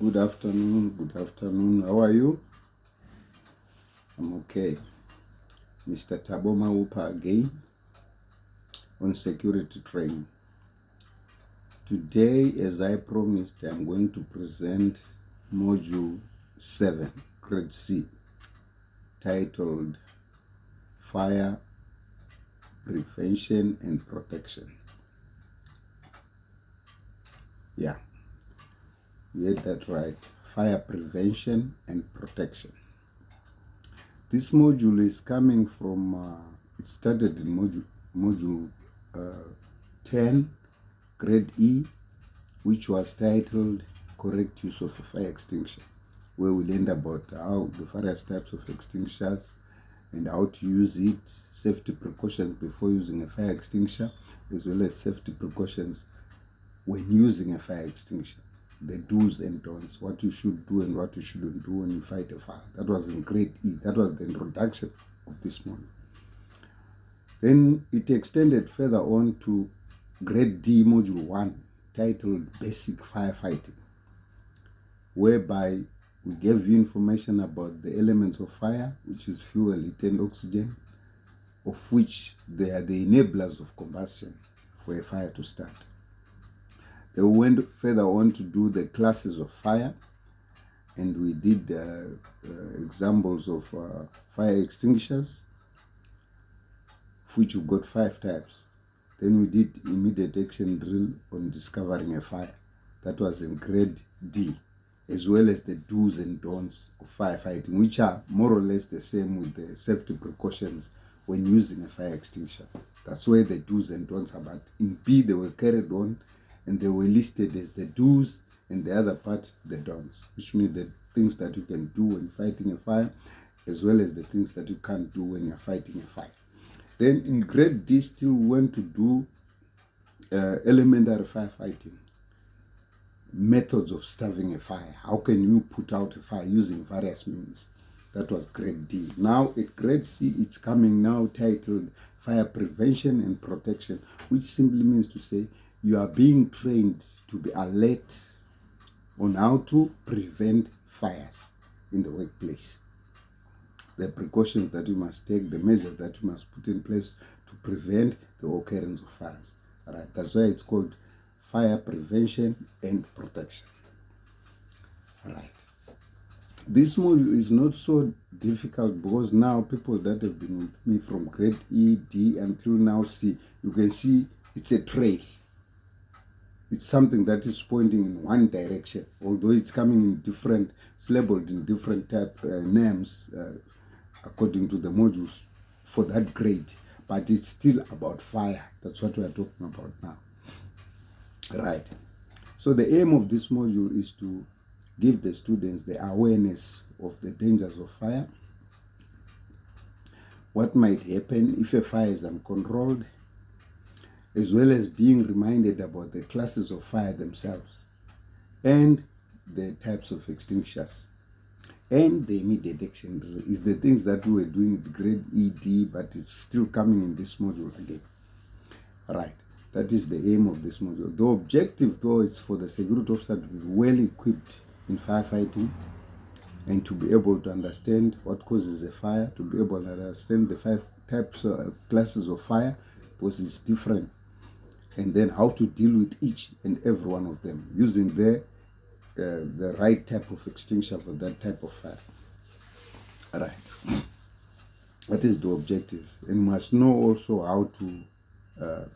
Good afternoon. How are you? I'm okay. Mr. Thabo Maupa again on security training. Today, as I promised, I'm going to present Module 7, Grade C, titled Fire Prevention and Protection. Yeah, you heard that right. Fire Prevention and Protection. This module is coming from, it started in module 10, Grade E, which was titled Correct Use of a Fire Extinguisher, where we learned about how the various types of extinguishers and how to use it, safety precautions before using a fire extinguisher, as well as safety precautions when using a fire extinguisher, the do's and don'ts, what you should do and what you shouldn't do when you fight a fire. That was in Grade E. That was the introduction of this module. Then it extended further on to Grade D, Module 1, titled Basic Firefighting, whereby we gave you information about the elements of fire, which is fuel, heat, and oxygen, of which they are the enablers of combustion for a fire to start. They went further on to do the classes of fire, and we did examples of fire extinguishers, of which we got 5 types. Then we did immediate action drill on discovering a fire. That was in Grade D, as well as the do's and don'ts of firefighting, which are more or less the same with the safety precautions when using a fire extinguisher. That's where the do's and don'ts are. But in B, they were carried on and they were listed as the do's and the other part, the don'ts, which means the things that you can do when fighting a fire, as well as the things that you can't do when you're fighting a fire. Then in Grade D, still went to do elementary firefighting, methods of starving a fire. How can you put out a fire using various means? That was Grade D. Now at Grade C, it's coming now titled Fire Prevention and Protection, which simply means to say you are being trained to be alert on how to prevent fires in the workplace. The precautions that you must take, the measures that you must put in place to prevent the occurrence of fires. All right, that's why it's called Fire Prevention and Protection. All right. This module is not so difficult because now people that have been with me from Grade E, D until now C, you can see it's a trail. It's something that is pointing in one direction, although it's coming in different, it's labeled in different type names according to the modules for that grade, but it's still about fire. That's what we are talking about now. Right. So the aim of this module is to give the students the awareness of the dangers of fire, what might happen if a fire is uncontrolled, as well as being reminded about the classes of fire themselves and the types of extinguishers. And the immediate action drill is the things that we were doing with Grade ED, but it's still coming in this module again. Right, that is the aim of this module. The objective, though, is for the security officer to be well equipped in firefighting and to be able to understand what causes a fire, to be able to understand the 5 types classes of fire, because it's different, and then how to deal with each and every one of them using the right type of extinguisher for that type of fire. All right, that is the objective. And you must know also how to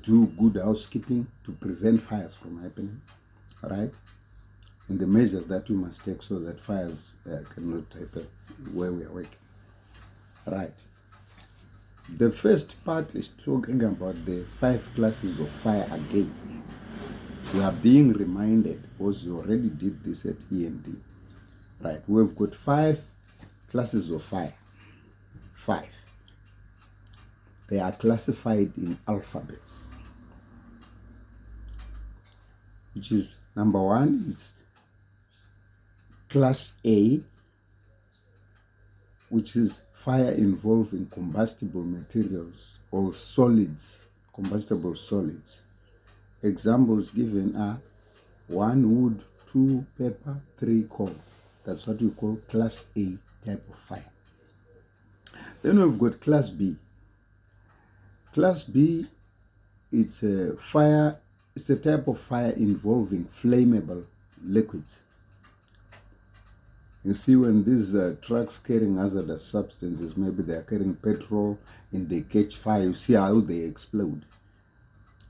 do good housekeeping to prevent fires from happening. All right, and the measures that we must take so that fires cannot happen where we are working. All right. The first part is talking about the 5 classes of fire again. We are being reminded, because you already did this at END. Right, we've got 5 classes of fire. 5. They are classified in alphabets, which is number 1, it's Class A, which is fire involving combustible materials or solids, combustible solids. Examples given are 1 wood, 2 paper, 3 coal. That's what we call class A type of fire. Then we've got class B. Class B, it's a fire, it's a type of fire involving flammable liquids. You see, when these trucks carrying hazardous substances, maybe they are carrying petrol and they catch fire, you see how they explode.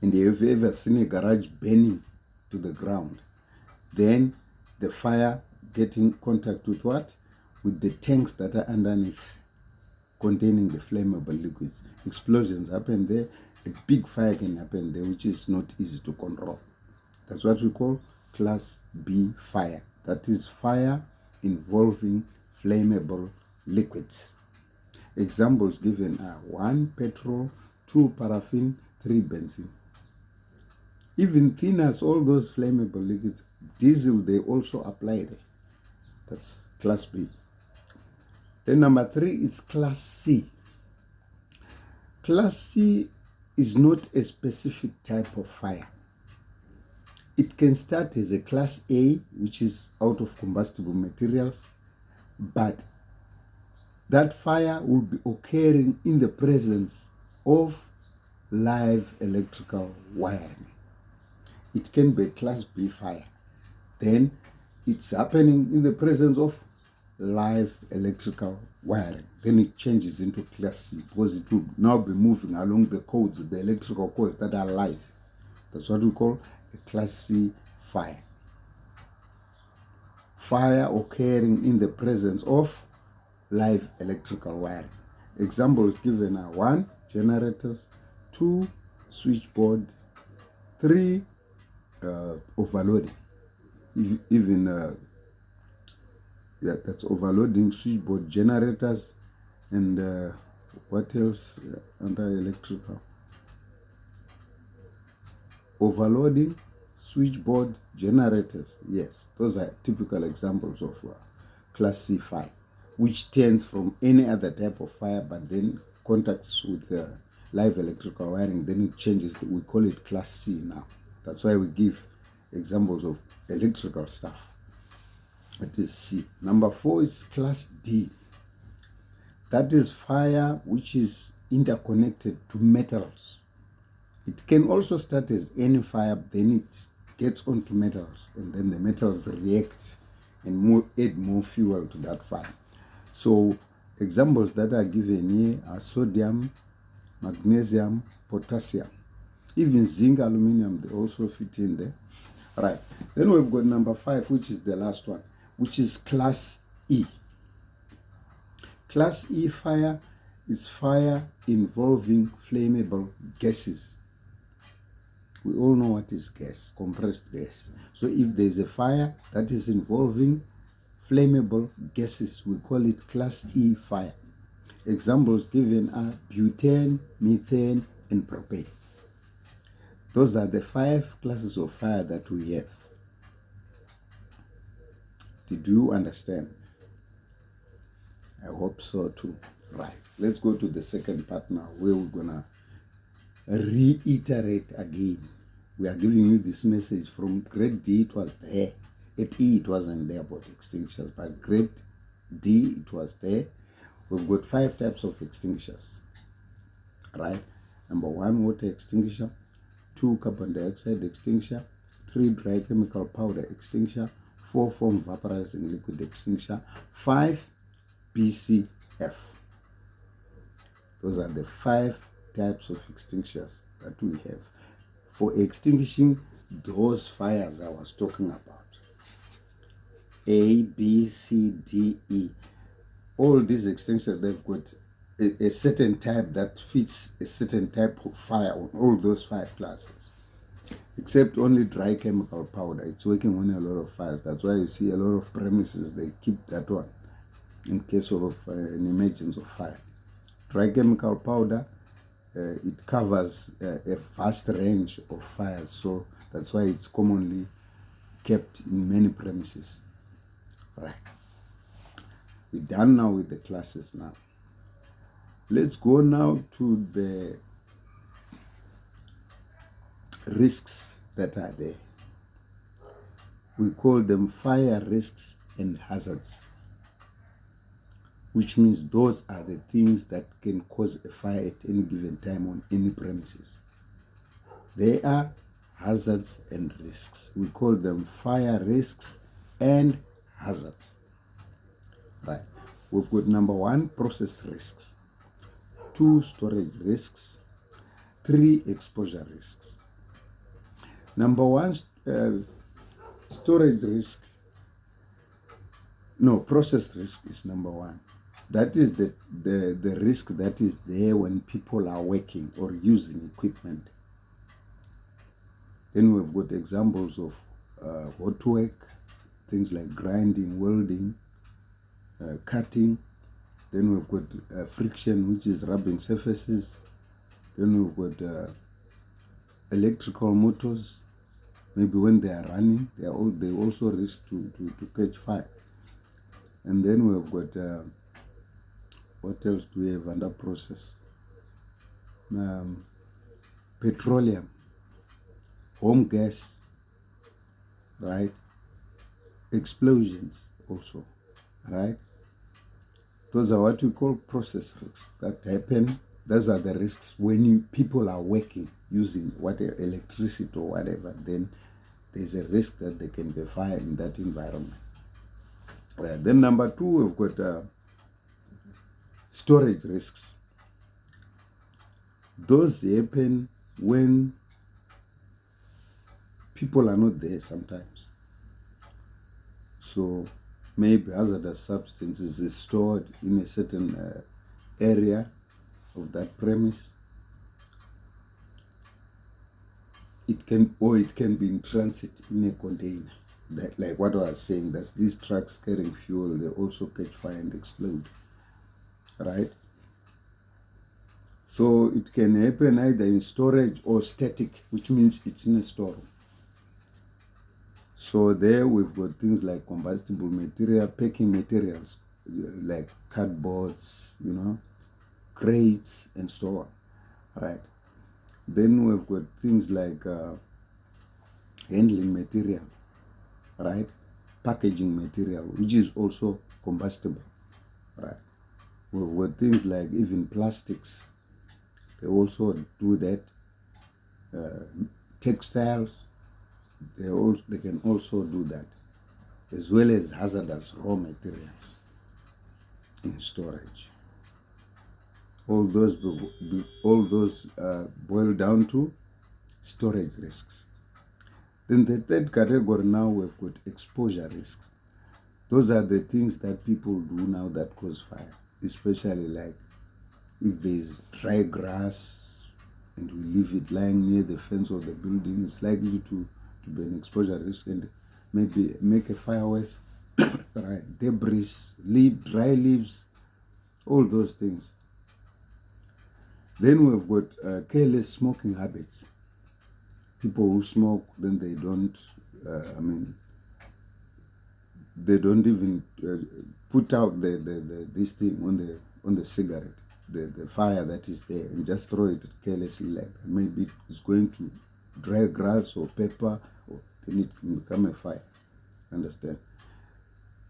And have you ever seen a garage burning to the ground? Then the fire get in contact with what? With the tanks that are underneath containing the flammable liquids. Explosions happen there. A big fire can happen there, which is not easy to control. That's what we call class B fire. That is fire involving flammable liquids. Examples given are 1 petrol, 2 paraffin, 3 benzene. Even thin as all those flammable liquids, diesel, they also apply there. That's class B. Then number 3 is class C. Class C is not a specific type of fire. It can start as a class A, which is out of combustible materials, but that fire will be occurring in the presence of live electrical wiring. It can be a class B fire. Then it's happening in the presence of live electrical wiring. Then it changes into class C because it will now be moving along the codes, the electrical codes that are live. That's what we call a class C fire. Fire occurring in the presence of live electrical wiring. Examples given are 1 generators, 2 switchboard, 3 overloading. That's overloading, switchboard, generators, and what else under electrical? Overloading, switchboard, generators. Yes, those are typical examples of class C fire, which stems from any other type of fire, but then contacts with live electrical wiring. Then it changes. We call it class C now. That's why we give examples of electrical stuff. That is C. Number 4 is class D. That is fire which is interconnected to metals. It can also start as any fire, then it gets onto metals, and then the metals react and add more fuel to that fire. So examples that are given here are sodium, magnesium, potassium. Even zinc, aluminum, they also fit in there. Right. Then we've got number 5, which is the last one, which is class E. Class E fire is fire involving flammable gases. We all know what is gas, compressed gas. So if there's a fire that is involving flammable gases, we call it class E fire. Examples given are butane, methane, and propane. Those are the 5 classes of fire that we have. Did you understand? I hope so too. Right. Let's go to the second part now, where we're gonna reiterate again. We are giving you this message from grade D. It was there. At E, it wasn't there about extinguishers, but grade D, it was there. We've got 5 types of extinguishers. Right. Number 1, water extinguisher. 2, carbon dioxide extinguisher. 3, dry chemical powder extinguisher. 4, foam vaporizing liquid extinguisher. 5, PCF. Those are the 5 types of extinguishers that we have for extinguishing those fires I was talking about. A, B, C, D, E. All these extinguishers, they've got a certain type that fits a certain type of fire on all those 5 classes. Except only dry chemical powder. It's working on a lot of fires. That's why you see a lot of premises, they keep that one in case of an emergence of fire. Dry chemical powder, it covers a vast range of fires, so that's why it's commonly kept in many premises. Right. We're done now with the classes now. Let's go now to the risks that are there. We call them fire risks and hazards, which means those are the things that can cause a fire at any given time on any premises. They are hazards and risks. We call them fire risks and hazards. Right. We've got number 1, process risks, 2, storage risks, 3, exposure risks. Number 1, storage risk. No, process risk is number 1. That is the risk that is there when people are working or using equipment. Then we've got examples of hot work, things like grinding, welding, cutting. Then we've got friction, which is rubbing surfaces. Then we've got electrical motors. Maybe when they are running, they also risk to catch fire. And then we've got what else do we have under process? Petroleum, home gas, right? Explosions also, right? Those are what we call process risks that happen. Those are the risks when people are working using whatever, electricity or whatever. Then there's a risk that there can be fire in that environment. Then number 2, we've got storage risks. Those happen when people are not there sometimes. So maybe hazardous substances is stored in a certain area of that premise. It can be in transit in a container. Like what I was saying, that's these trucks carrying fuel, they also catch fire and explode, right? So it can happen either in storage or static, which means it's in a storeroom. So there we've got things like combustible material, packing materials, like cardboards, crates, and so on, right? Then we've got things like handling material, right? Packaging material, which is also combustible, right? We've got things like even plastics. They also do that. Textiles, they can also do that, as well as hazardous raw materials in storage. All those boil down to storage risks. Then the third category now, we've got exposure risks. Those are the things that people do now that cause fire, especially like if there's dry grass and we leave it lying near the fence of the building, it's likely to be an exposure risk and maybe make a fire worse. Right? Debris, dry leaves, all those things. Then we've got careless smoking habits. People who smoke, then they don't even put out this thing on the cigarette, the fire that is there, and just throw it carelessly like that. Maybe it's going to dry grass or paper, or then it can become a fire. Understand?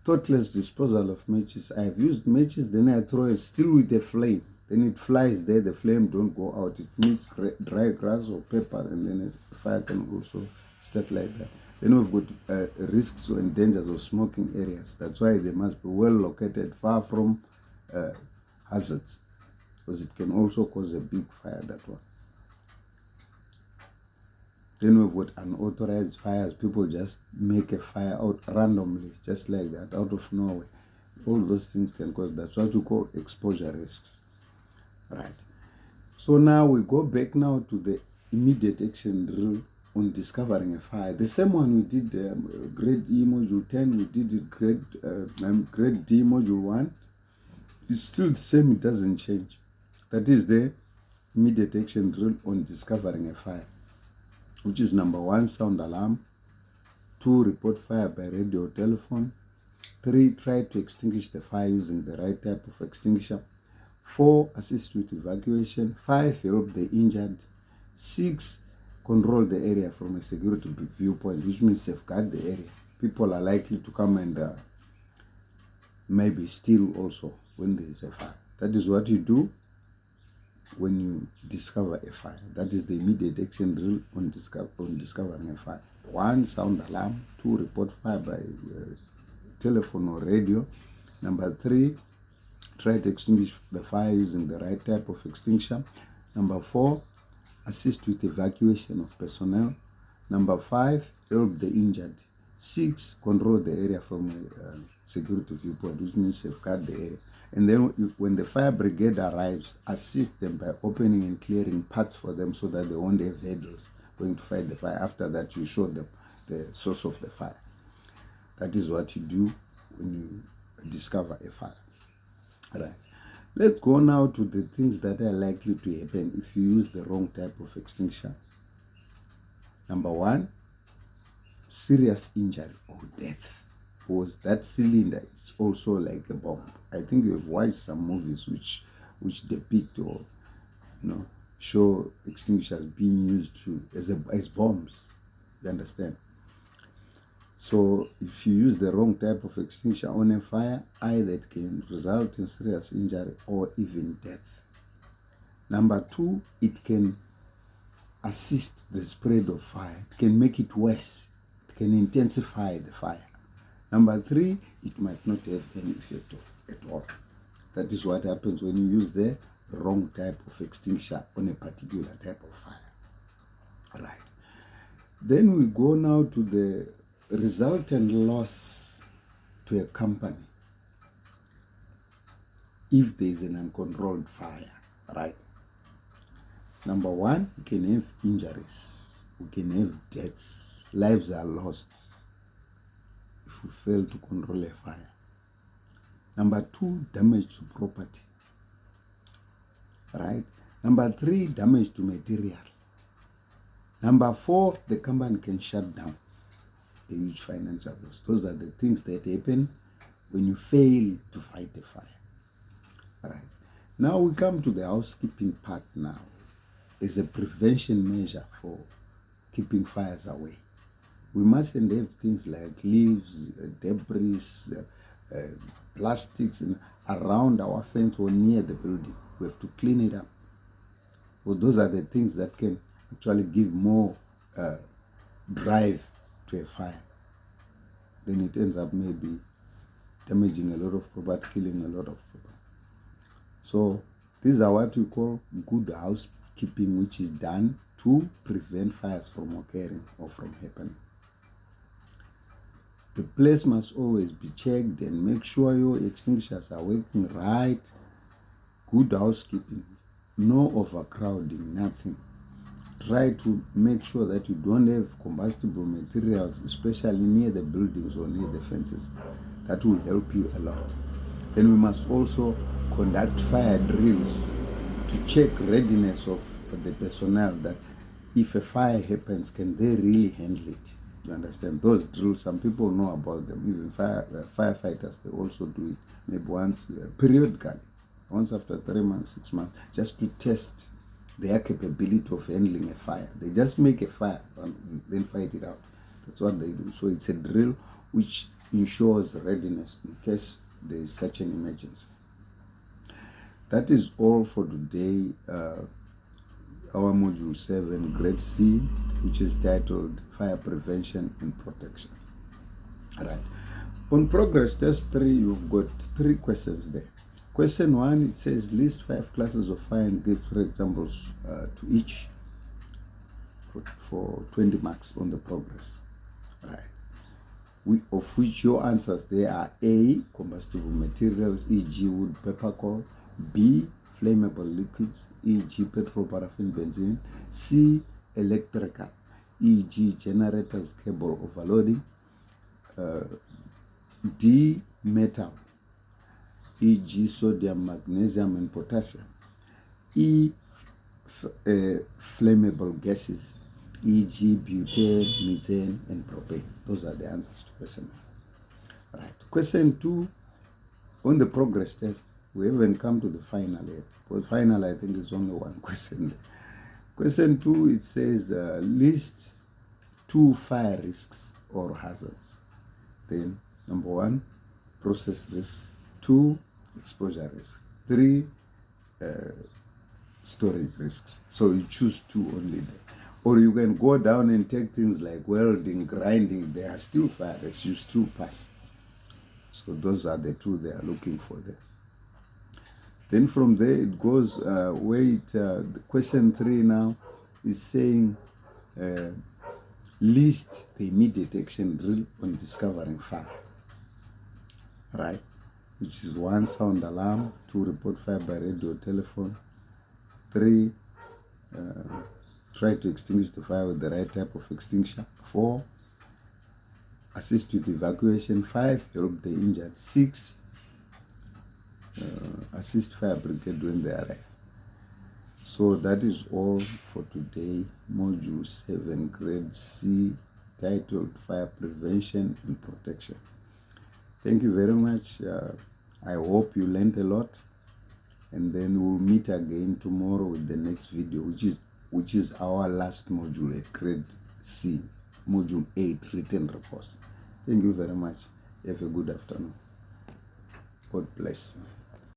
Thoughtless disposal of matches. I've used matches, then I throw it still with the flame. Then it flies there, the flame don't go out. It meets dry grass or paper, and then the fire can also start like that. Then we've got risks and dangers of smoking areas. That's why they must be well located, far from hazards, because it can also cause a big fire, that one. Then we've got unauthorized fires. People just make a fire out randomly, just like that, out of nowhere. All those things can cause that. That's what we call exposure risks. Right. So now we go back now to the immediate action drill on discovering a fire. The same one we did grade E module 10, we did it grade D module 1. It's still the same, it doesn't change. That is the immediate action drill on discovering a fire, which is number 1, sound alarm. 2, report fire by radio or telephone. 3, try to extinguish the fire using the right type of extinguisher. 4, assist with evacuation. 5, help the injured. 6, control the area from a security viewpoint, which means safeguard the area. people are likely to come and maybe steal also when there is a fire. That is what you do when you discover a fire. That is the immediate action drill on discovering a fire. 1, sound alarm. 2, report fire by telephone or radio. Number 3, try to extinguish the fire using the right type of extinguisher. Number 4, assist with evacuation of personnel. Number 5, help the injured. 6, control the area from a security viewpoint, which means safeguard the area. And then when the fire brigade arrives, assist them by opening and clearing paths for them so that they won't have hurdles going to fight the fire. After that, you show them the source of the fire. That is what you do when you discover a fire. Right. Let's go now to the things that are likely to happen if you use the wrong type of extinguisher. Number 1, serious injury or death. Because that cylinder is also like a bomb. I think you have watched some movies which depict or show extinguishers being used as bombs. You understand? So if you use the wrong type of extinguisher on a fire, either it can result in serious injury or even death. Number 2, it can assist the spread of fire. It can make it worse. It can intensify the fire. Number 3, it might not have any effect at all. That is what happens when you use the wrong type of extinguisher on a particular type of fire. Right. Then we go now to the resultant loss to a company if there is an uncontrolled fire. Right. Number 1, we can have injuries. We can have deaths. Lives are lost if we fail to control a fire. Number 2, damage to property. Right? Number 3, damage to material. Number 4, the company can shut down. A huge financial loss. Those are the things that happen when you fail to fight a fire. Right. Now we come to the housekeeping part now. As a prevention measure for keeping fires away. We mustn't have things like leaves, debris, plastics around our fence or near the building. We have to clean it up. Well, those are the things that can actually give more drive to a fire. Then it ends up maybe damaging a lot of property, killing a lot of property. So these are what we call good housekeeping, which is done to prevent fires from occurring or from happening. The place must always be checked and make sure your extinguishers are working right. Good housekeeping, no overcrowding, nothing. Try to make sure that you don't have combustible materials, especially near the buildings or near the fences. That will help you a lot. Then we must also conduct fire drills to check readiness of the personnel, that if a fire happens, can they really handle it? You understand? Those drills, some people know about them. Even firefighters, they also do it maybe once, periodically, once after 3 months, 6 months, just to test their capability of handling a fire. They just make a fire and then fight it out. That's what they do. So it's a drill which ensures readiness in case there is such an emergency. That is all for today. Our module 7, grade C, which is titled Fire Prevention and Protection. All right. On progress test 3, you've got 3 questions there. Question 1, it says list 5 classes of fire and give 3 examples to each for 20 marks on the progress. All right. Of which your answers there are A, combustible materials, e.g. wood, pepper coal; B, flammable liquids, e.g. petrol, paraffin, benzene; C, electrical, e.g. generators, cable overloading; D, metal, e.g. sodium, magnesium, and potassium; E, flammable gases, e.g. butane, methane, and propane. Those are the answers to question 1. Right. Question 2, on the progress test, we haven't come to the final yet. For the final, I think it's only 1 question. Question 2, it says list 2 fire risks or hazards. Then number 1, process risk. 2, exposure risk. 3, storage risks. So you choose 2 only there. Or you can go down and take things like welding, grinding. They are still fire risks. You still pass. So those are the 2 they are looking for there. Then from there it goes, the question 3 now is saying, list the immediate action drill on discovering fire. Right? Which is 1, sound alarm. 2, report fire by radio or telephone. 3, try to extinguish the fire with the right type of extinguisher. 4, assist with evacuation. 5, help the injured. 6, assist fire brigade when they arrive. So that is all for today. Module 7, grade C, titled Fire Prevention and Protection. Thank you very much. I hope you learned a lot, and then we'll meet again tomorrow with the next video, which is our last module at grade C, module 8, written reports. Thank you very much. Have a good afternoon. God bless you.